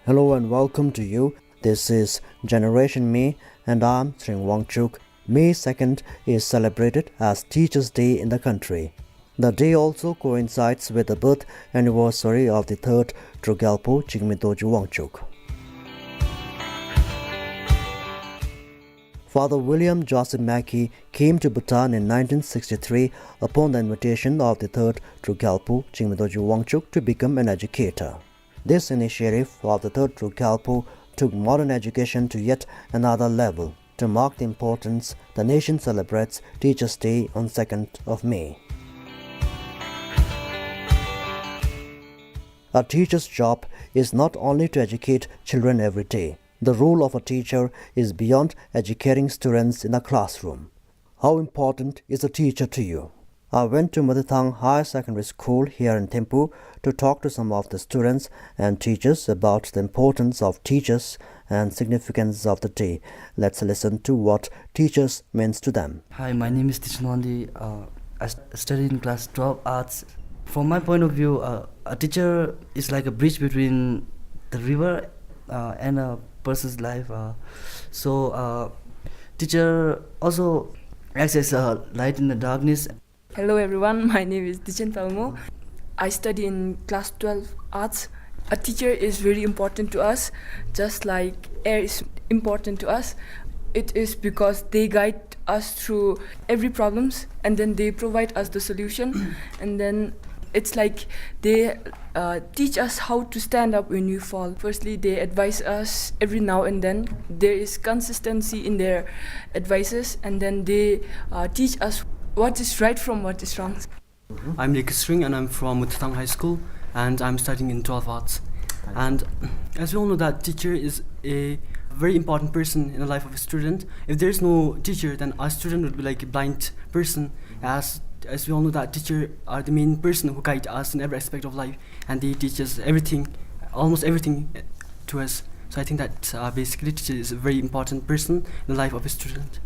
Hello and welcome to you. This is Generation Me and I'm Tshering Wangchuk. May 2nd is celebrated as Teachers' Day in the country. The day also coincides with the birth anniversary of the third Trugalpo Tshering Wangchuk. Father William Joseph Mackey came to Bhutan in 1963 upon the invitation of the third Trugalpo Tshering Wangchuk to become an educator. This initiative of the third Trugalpo took modern education to yet another level. To mark the importance, the nation celebrates Teachers' Day on 2nd of May. A teacher's job is not only to educate children every day. The role of a teacher is beyond educating students in a classroom. How important is a teacher to you? I went to Madathang Higher Secondary School here in Thimphu to talk to some of the students and teachers about the importance of teachers and significance of the day. Let's listen to what teachers means to them. Hi, my name is Tshering Wangchuk. I study in class 12 arts. From my point of view, a teacher is like a bridge between the river and a person's life. Teacher also acts as a light in the darkness. Hello everyone, my name is Tshering Wangchuk. I study in class 12 arts. A teacher is very important to us, just like air is important to us. It is because they guide us through every problems and then they provide us the solution and then it's like they teach us how to stand up when we fall. Firstly, they advise us every now and then. There is consistency in their advices and then they teach us what is right from what is wrong. I'm Tshering and I'm from Madathang High School and I'm studying in 12 arts. And as we all know that teacher is a very important person in the life of a student. If there's no teacher, then a student would be like a blind person. As we all know that teacher are the main person who guide us in every aspect of life and they teach us everything, almost everything to us. So I think that basically teacher is a very important person in the life of a student.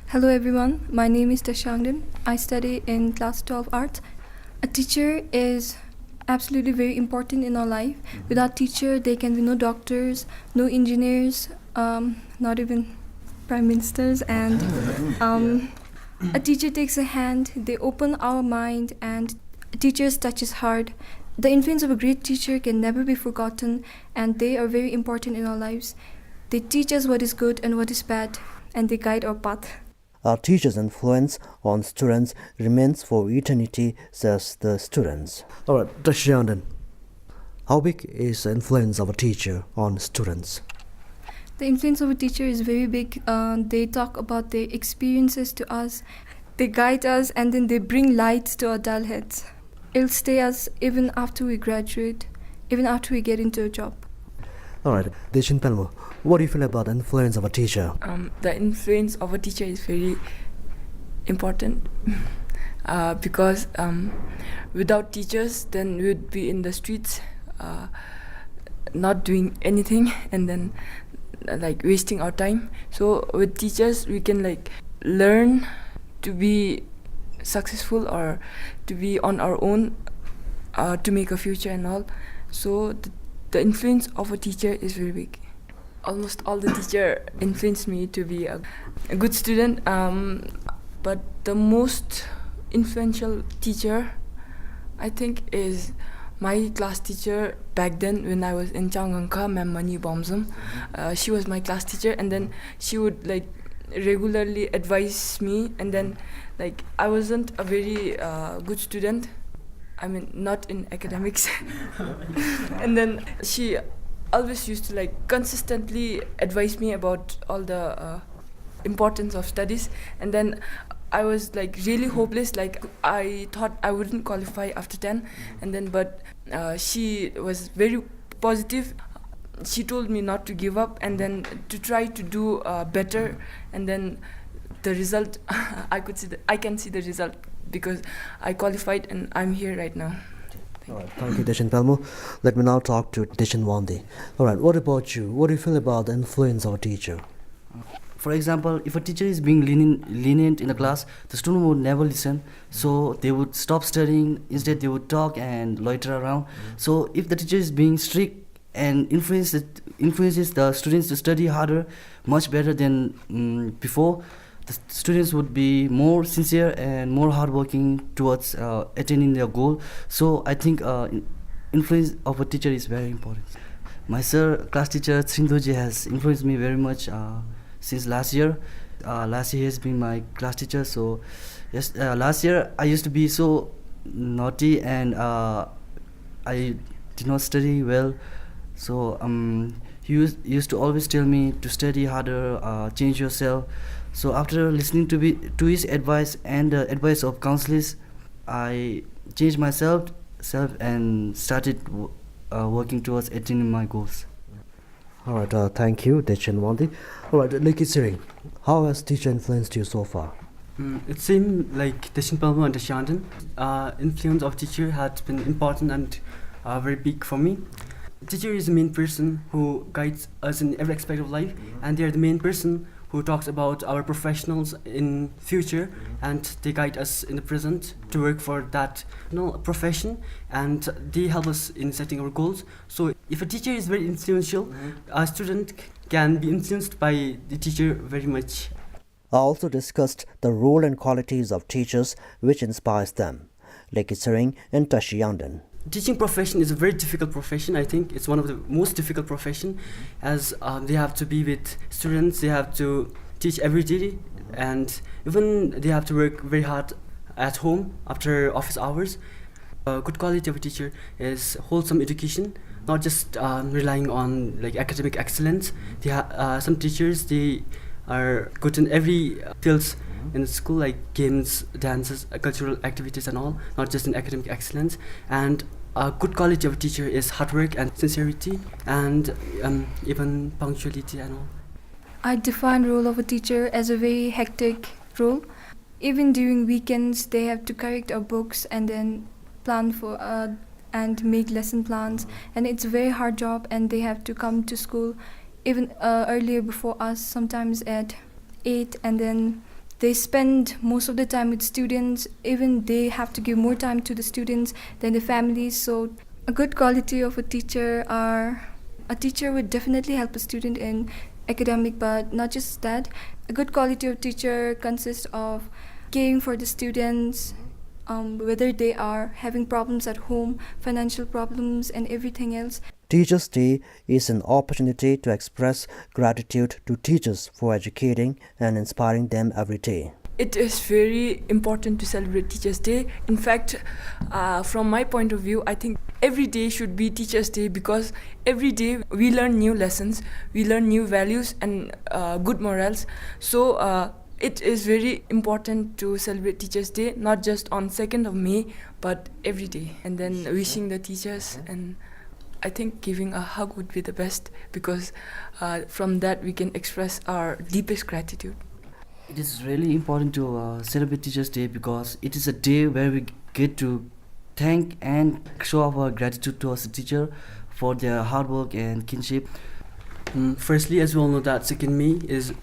Hello everyone, my name is Tashandin. I study in class 12 arts. A teacher is absolutely very important in our life. Without teacher, there can be no doctors, no engineers, not even prime ministers. And a teacher takes a hand, they open our mind, and teachers touches heart. The influence of a great teacher can never be forgotten, and they are very important in our lives. They teach us what is good and what is bad, and they guide our path. Our teacher's influence on students remains for eternity, says the students. Alright, Tashandin, how big is the influence of a teacher on students? The influence of a teacher is very big. They talk about their experiences to us, they guide us, and then they bring light to our dull heads. It'll stay us even after we graduate, even after we get into a job. Alright, Deshin Pelmo, what do you feel about the influence of a teacher? The influence of a teacher is very important because without teachers, then we would be in the streets, not doing anything, and then like wasting our time. So with teachers, we can like learn to be successful or to be on our own, to make a future and all. So the influence of a teacher is very big. Almost all the teacher influenced me to be a good student, but the most influential teacher, I think, is my class teacher back then when I was in Changanka, Ma'am Mani Bomsum. She was my class teacher, and then she would like regularly advise me, and then like I wasn't a very good student. I mean, not in academics. And then she always used to like consistently advise me about all the importance of studies. And then I was like really hopeless. Like I thought I wouldn't qualify after 10. And then, but she was very positive. She told me not to give up and then to try to do better. And then the result, I can see the result because I qualified and I'm here right now. Thank you, Deshin Pelmo. Let me now talk to Deshin Wandi. Alright, what about you? What do you feel about the influence of a teacher? For example, if a teacher is being lenient in the class, the student would never listen. So they would stop studying. Instead, they would talk and loiter around. So if the teacher is being strict, and influences the students to study harder, much better than before. The students would be more sincere and more hardworking towards attaining their goal. So I think influence of a teacher is very important. My class teacher Tshering has influenced me very much since last year. Last year he has been my class teacher. So yes, last year I used to be so naughty and I did not study well. So he used to always tell me to study harder, change yourself. So after listening to his advice and the advice of counselors, I changed myself and started working towards attaining my goals. All right, thank you, Tshering Wangchuk. All right, Tshering, how has teacher influenced you so far? It seemed like Tshering Palmo and Shandon, influence of teacher had been important and very big for me. Teacher is the main person who guides us in every aspect of life, and they are the main person who talks about our professionals in future, and they guide us in the present to work for that profession, and they help us in setting our goals. So if a teacher is very influential, a student can be influenced by the teacher very much. I also discussed the role and qualities of teachers which inspires them, like Tshering and Tashiyandan. Teaching profession is a very difficult profession. I think it's one of the most difficult profession, as they have to be with students, they have to teach every day, and even they have to work very hard at home after office hours. A good quality of a teacher is wholesome education, not just relying on like academic excellence. Some teachers, they are good in every fields in school, like games, dances, cultural activities and all, not just in academic excellence. And a good quality of a teacher is hard work and sincerity, and even punctuality and all. I define role of a teacher as a very hectic role. Even during weekends, they have to correct our books and then plan for and make lesson plans. And it's a very hard job, and they have to come to school even earlier before us, sometimes at 8, and then they spend most of the time with students. Even they have to give more time to the students than the families. So a good quality of a teacher would definitely help a student in academic, but not just that. A good quality of teacher consists of caring for the students, whether they are having problems at home, financial problems and everything else. Teachers' Day is an opportunity to express gratitude to teachers for educating and inspiring them every day. It is very important to celebrate Teachers' Day. In fact, from my point of view, I think every day should be Teachers' Day, because every day we learn new lessons, we learn new values and good morals. So it is very important to celebrate Teachers' Day, not just on 2nd of May, but every day. And then wishing the teachers, and I think giving a hug would be the best, because from that we can express our deepest gratitude. It is really important to celebrate Teachers' Day, because it is a day where we get to thank and show our gratitude towards the teacher for their hard work and kinship. Firstly, as we all know that 2nd May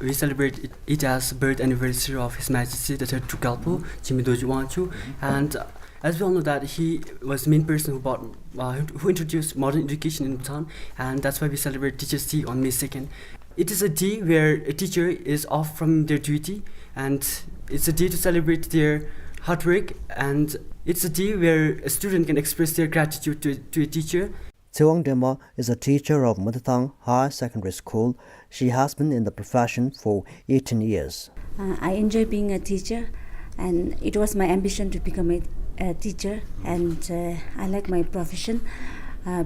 we celebrate it as birth anniversary of His Majesty the Third Tukalpo, Tshering Wangchuk, and as we all know that he was the main person who introduced modern education in Bhutan, and that's why we celebrate Teachers' Day on May 2nd. It is a day where a teacher is off from their duty, and it's a day to celebrate their hard work, and it's a day where a student can express their gratitude to a teacher. Tsewang Dema is a teacher of Mother Tongue High Secondary School. She has been in the profession for 18 years. I enjoy being a teacher, and it was my ambition to become a teacher, and I like my profession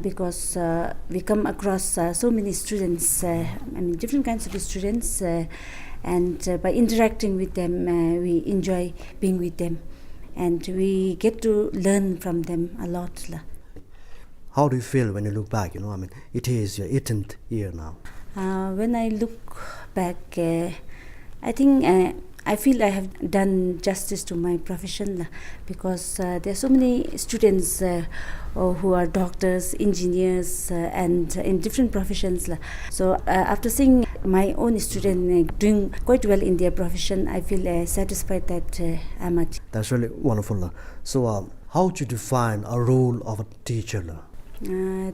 because we come across so many students, different kinds of students, and by interacting with them, we enjoy being with them, and we get to learn from them a lot. How do you feel when you look back? It is your 18th year now. When I look back, I think I feel I have done justice to my profession, because there are so many students who are doctors, engineers, and in different professions. So after seeing my own student doing quite well in their profession, I feel satisfied that I'm a teacher. That's really wonderful. So how would you define a role of a teacher?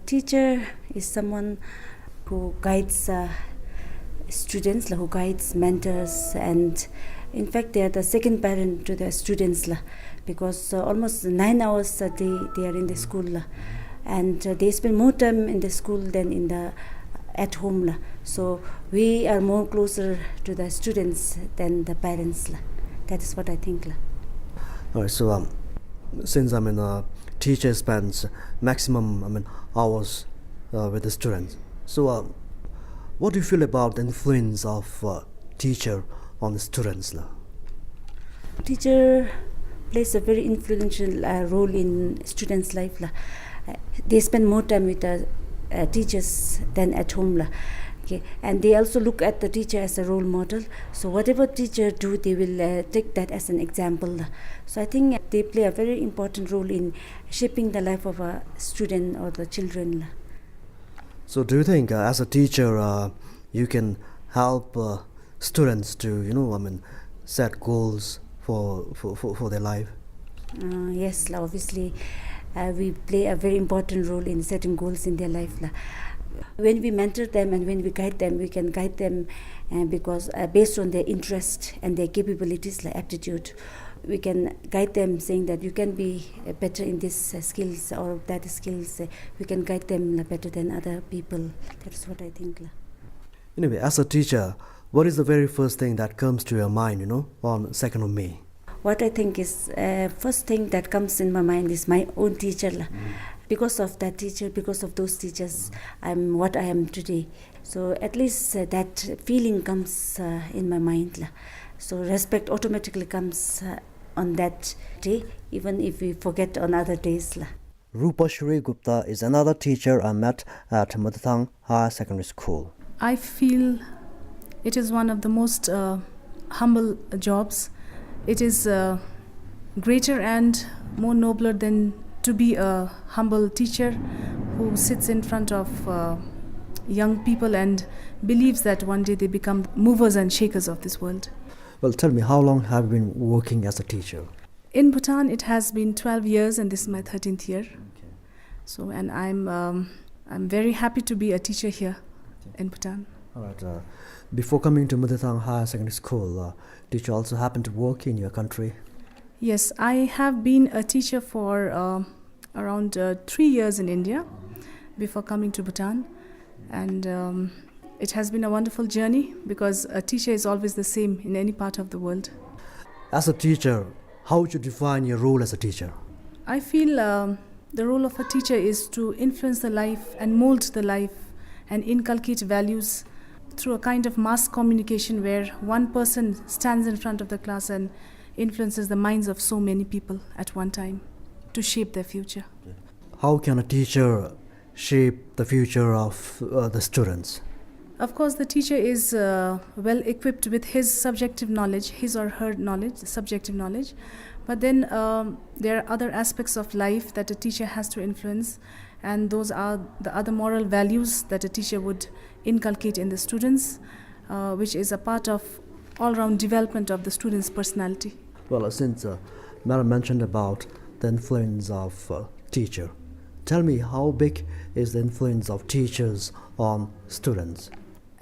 Teacher is someone who guides students, who guides mentors, and in fact they are the second parent to the students, because almost 9 hours a day they are in the school, and they spend more time in the school than in the at home. So we are more closer to the students than the parents. That is what I think. All right, so since teacher spends maximum hours with the students, so what do you feel about the influence of teacher on the students? Teacher plays a very influential role in students' life. They spend more time with the teachers than at home. Okay. And they also look at the teacher as a role model. So whatever teacher do, they will take that as an example. So I think they play a very important role in shaping the life of a student or the children. So do you think as a teacher you can help students to set goals for their life? Yes, obviously we play a very important role in setting goals in their life. When we mentor them and when we guide them, we can guide them because based on their interest and their capabilities, like aptitude, we can guide them saying that you can be better in this skills or that skills. We can guide them better than other people. That's what I think. Anyway, as a teacher, what is the very first thing that comes to your mind, on 2nd of May? What I think is first thing that comes in my mind is my own teacher. Because of that teacher, because of those teachers, I'm what I am today. So at least that feeling comes in my mind. So respect automatically comes on that day, even if we forget on other days. Rupashri Gupta is another teacher I met at Mutthang Higher Secondary School. I feel it is one of the most humble jobs. It is greater and more nobler than to be a humble teacher who sits in front of young people and believes that one day they become movers and shakers of this world. Well, tell me, how long have you been working as a teacher? In Bhutan, it has been 12 years and this is my 13th year. Okay. So, and I'm very happy to be a teacher here in Bhutan. All right. Before coming to Mutthang Higher Secondary School, did you also happen to work in your country? Yes, I have been a teacher for around 3 years in India before coming to Bhutan, and it has been a wonderful journey because a teacher is always the same in any part of the world. As a teacher, how would you define your role as a teacher? I feel the role of a teacher is to influence the life and mold the life and inculcate values through a kind of mass communication where one person stands in front of the class and influences the minds of so many people at one time to shape their future. How can a teacher shape the future of the students? Of course, the teacher is well equipped with his subjective knowledge, his or her knowledge, subjective knowledge. But then there are other aspects of life that a teacher has to influence, and those are the other moral values that a teacher would inculcate in the students, which is a part of all-round development of the student's personality. Well, since Madam mentioned about the influence of teacher, tell me, how big is the influence of teachers on students?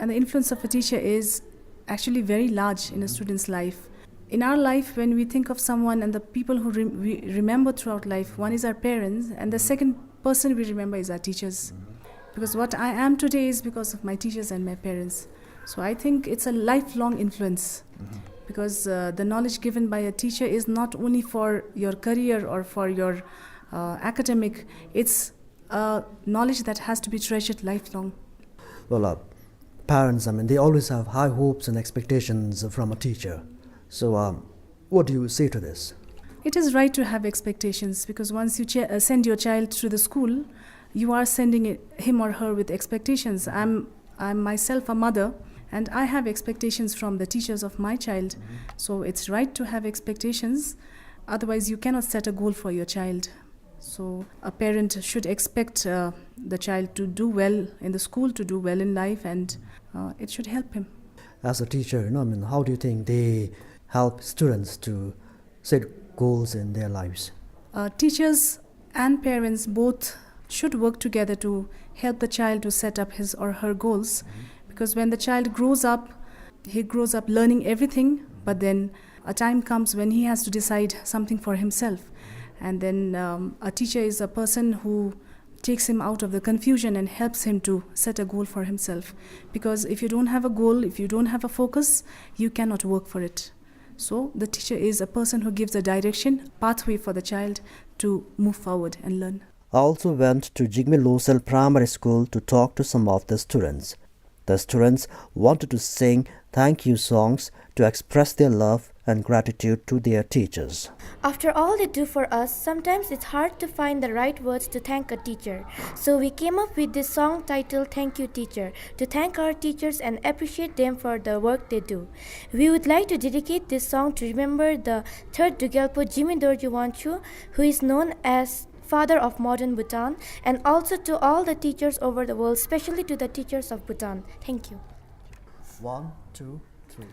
And the influence of a teacher is actually very large in a student's life. In our life, when we think of someone and the people who we remember throughout life, one is our parents, and the second person we remember is our teachers. Because what I am today is because of my teachers and my parents. So I think it's a lifelong influence. Because the knowledge given by a teacher is not only for your career or for your academic, it's knowledge that has to be treasured lifelong. Well, parents, they always have high hopes and expectations from a teacher. So what do you say to this? It is right to have expectations because once you send your child to the school, you are sending him or her with expectations. I'm myself a mother, and I have expectations from the teachers of my child. So it's right to have expectations. Otherwise, you cannot set a goal for your child. So a parent should expect the child to do well in the school, to do well in life, and it should help him. As a teacher, how do you think they help students to set goals in their lives? Teachers and parents both should work together to help the child to set up his or her goals. Because when the child grows up, he grows up learning everything, but then a time comes when he has to decide something for himself. And then a teacher is a person who takes him out of the confusion and helps him to set a goal for himself. Because if you don't have a goal, if you don't have a focus, you cannot work for it. So the teacher is a person who gives a direction, pathway for the child to move forward and learn. I also went to Jigme Losel Primary School to talk to some of the students. The students wanted to sing thank you songs to express their love and gratitude to their teachers. After all they do for us, sometimes it's hard to find the right words to thank a teacher. So we came up with this song titled Thank You Teacher, to thank our teachers and appreciate them for the work they do. We would like to dedicate this song to remember the third Dugyalpo Tshering Wangchuk, who is known as Father of Modern Bhutan, and also to all the teachers over the world, especially to the teachers of Bhutan. Thank you. 1, 2, 3.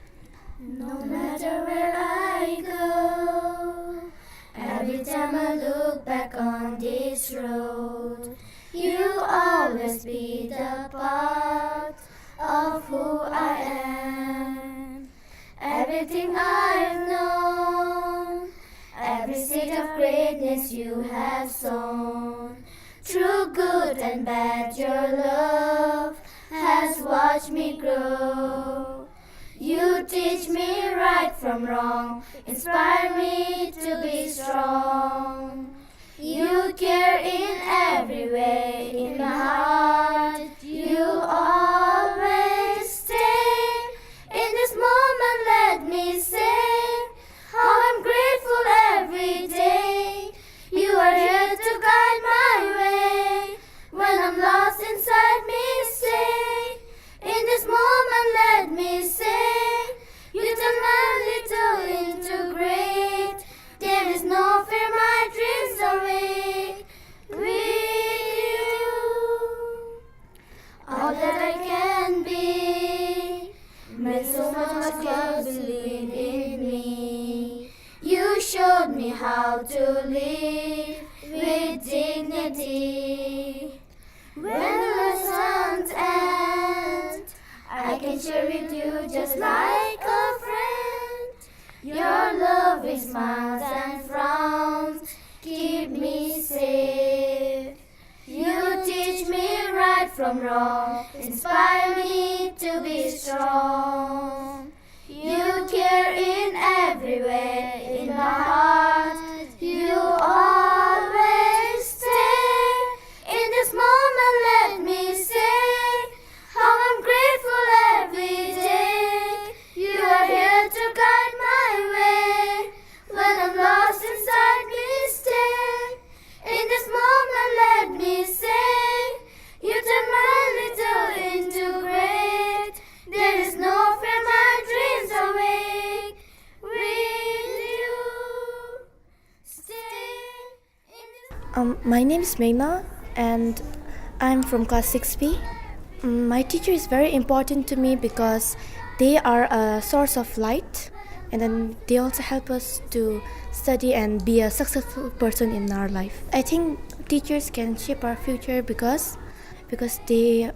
No matter where I go, every time I look back on this road, you always be the part of who I am. Everything I've known, every seed of greatness you have sown. Through good and bad, your love has watched me grow. You teach me right from wrong, inspire me to be strong. You care in every way, in my heart you always stay. In this moment let me say how I'm grateful every day. You are here to guide my way. When I'm lost inside me, stay. In this moment let me say you turn my little into great. There is no fear, my dreams are awake with you. All that I can be meant so much you believe in me. You showed me how to live with dignity. When the lessons end, I can share with you just like a friend. Your loving smiles and frowns keep me safe. You teach me right from wrong, inspire me to be strong. You care in every way, in my heart you always stay. In this moment let me say how I'm grateful every day. You are here to guide my way. When I'm lost inside me, stay. In this moment let me say you turn my little into great. There is no fear, my dreams are awake with you. Stay in this. My name is Meghna and I'm from class 6B. My teacher is very important to me because they are a source of light, and then they also help us to study and be a successful person in our life. I think teachers can shape our future because they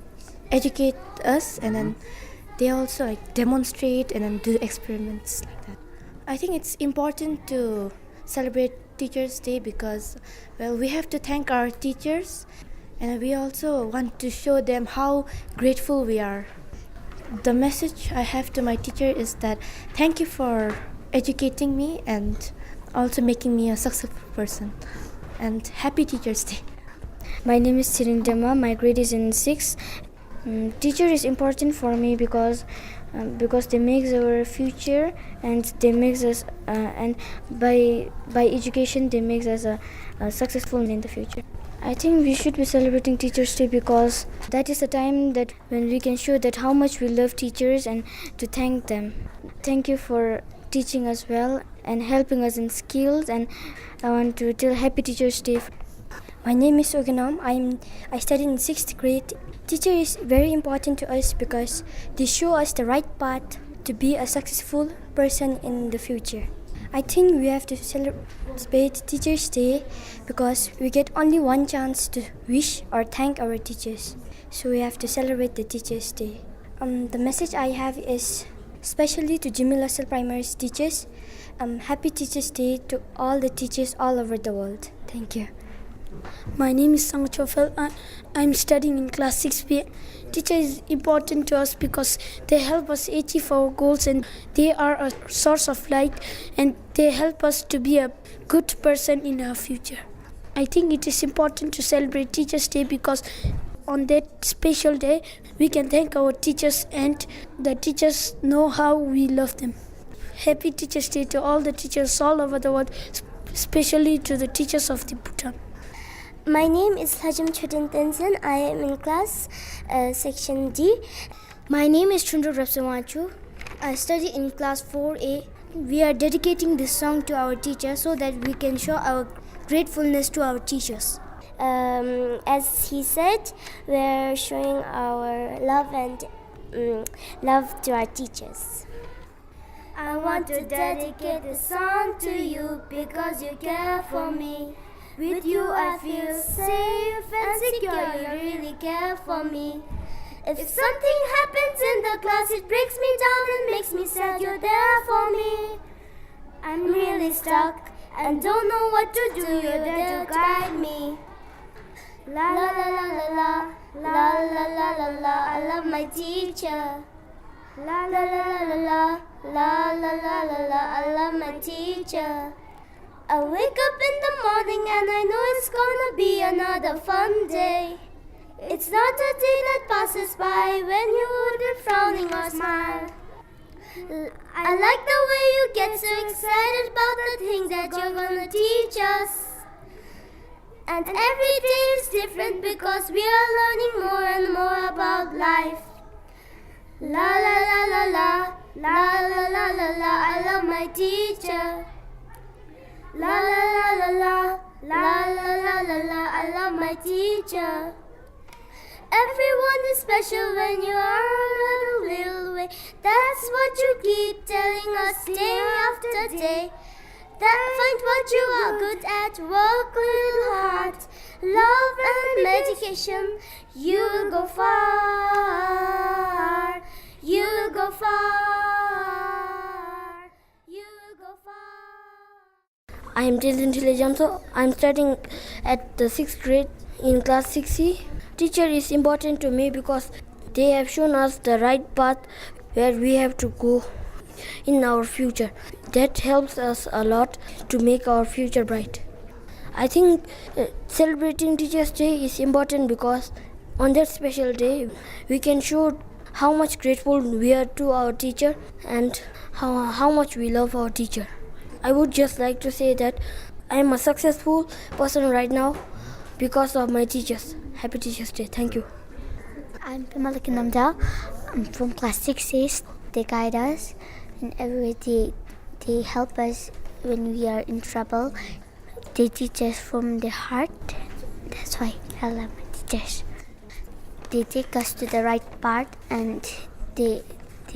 educate us, and then they also demonstrate and then do experiments like that. I think it's important to celebrate Teachers' Day because, well, we have to thank our teachers, and we also want to show them how grateful we are. The message I have to my teacher is that thank you for educating me and also making me a successful person. And happy Teachers' Day. My name is Tshering. My grade is in 6. Teacher is important for me because they make our future, and they make us and by education they make us successful in the future. I think we should be celebrating Teachers' Day because that is the time that when we can show that how much we love teachers and to thank them. Thank you for teaching us well and helping us in skills, and I want to tell Happy Teachers' Day. My name is Oganam. I study in 6th grade. Teacher is very important to us because they show us the right path to be a successful person in the future. I think we have to celebrate Teachers' Day because we get only one chance to wish or thank our teachers. So we have to celebrate the Teachers' Day. The message I have is especially to Jimmy Russell Primary's teachers. Happy Teachers' Day to all the teachers all over the world. Thank you. My name is Sang Chofel. I'm studying in class 6B. Teacher is important to us because they help us achieve our goals and they are a source of light and they help us to be a good person in our future. I think it is important to celebrate Teachers' Day because on that special day we can thank our teachers and the teachers know how we love them. Happy Teachers' Day to all the teachers all over the world, especially to the teachers of the Bhutan. My name is Hajim Chodin Tenzin. I am in class section D. My name is Tshering Wangchuk. I study in class 4A. We are dedicating this song to our teachers so that we can show our gratefulness to our teachers. As he said, we are showing our love and love to our teachers. I want to dedicate this song to you because you care for me. With you I feel safe and secure, you really care for me. If something happens in the class, it breaks me down and makes me sad, you're there for me. I'm really stuck and don't know what to do, you're there to guide me. La la la la la la la la la la, I love my teacher. La la la la la la la la la la, I love my teacher. I wake up in the morning and I know it's gonna be another fun day. It's not a day that passes by when you would be frowning or smile. I like the way you get so excited about the things that you're gonna teach us. And every day is different because we are learning more and more about life. La la la la la, la la la la la, I love my teacher. La la la la la, la la la la la, I love my teacher. Everyone is special when you are a little way. That's what you keep telling us day after day. That find what you are good at, work a little hard, love and medication. You'll go far, you'll go far, you'll go far. I am Dylan Jamso. I am studying at the 6th grade in class 6C. Teacher is important to me because they have shown us the right path where we have to go in our future. That helps us a lot to make our future bright. I think celebrating Teachers' Day is important because on that special day we can show how much grateful we are to our teacher and how much we love our teacher. I would just like to say that I am a successful person right now because of my teachers. Happy Teachers' Day. Thank you. I'm Pimalaki Namdal. I'm from class 6A. They guide us in every way. They help us when we are in trouble. They teach us from their heart. That's why I love my teachers. They take us to the right path and they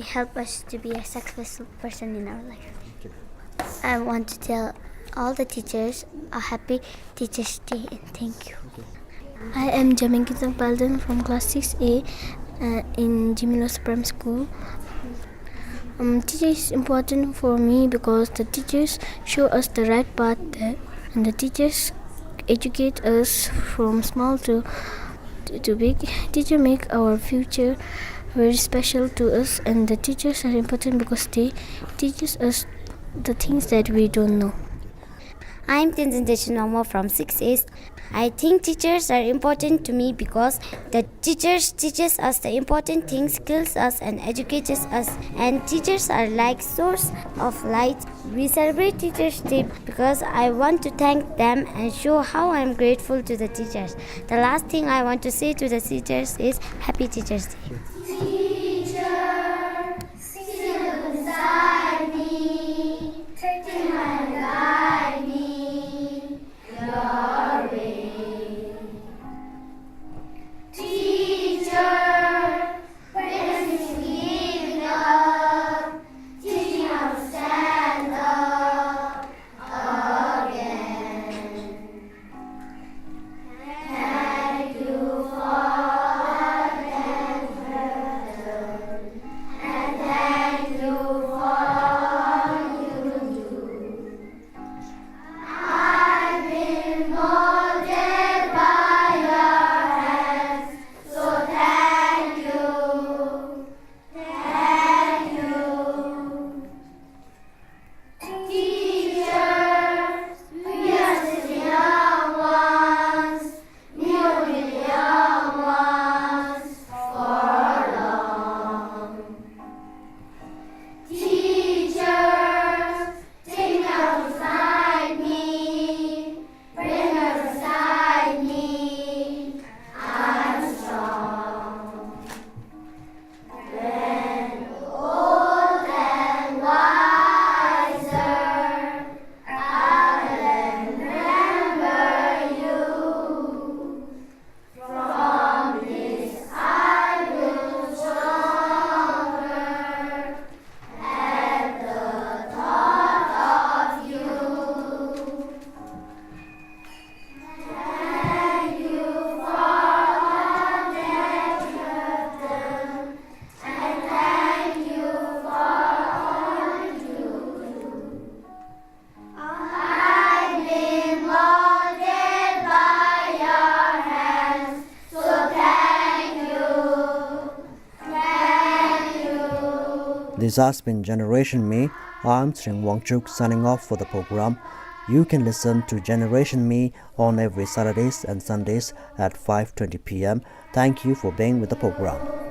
help us to be a successful person in our life. I want to tell all the teachers a happy Teachers' Day and thank you. I am Jaminkitang Palden from class 6A in Jimilos Primary School. Teacher is important for me because the teachers show us the right path and the teachers educate us from small to big. Teacher make our future very special to us and the teachers are important because they teach us the things that we don't know. I'm Tenzin Deshinoma from 6A. I think teachers are important to me because the teachers teaches us the important things, skills us and educates us, and teachers are like source of light. We celebrate Teachers' Day because I want to thank them and show how I'm grateful to the teachers. The last thing I want to say to the teachers is Happy Teachers' Day. Teacher, sit beside me, take my guide me your way. Teacher, praise me for giving up, teaching how to stand up. This has been Generation Me. I'm Tshering Wangchuk signing off for the program. You can listen to Generation Me on every Saturdays and Sundays at 5:20 p.m. Thank you for being with the program.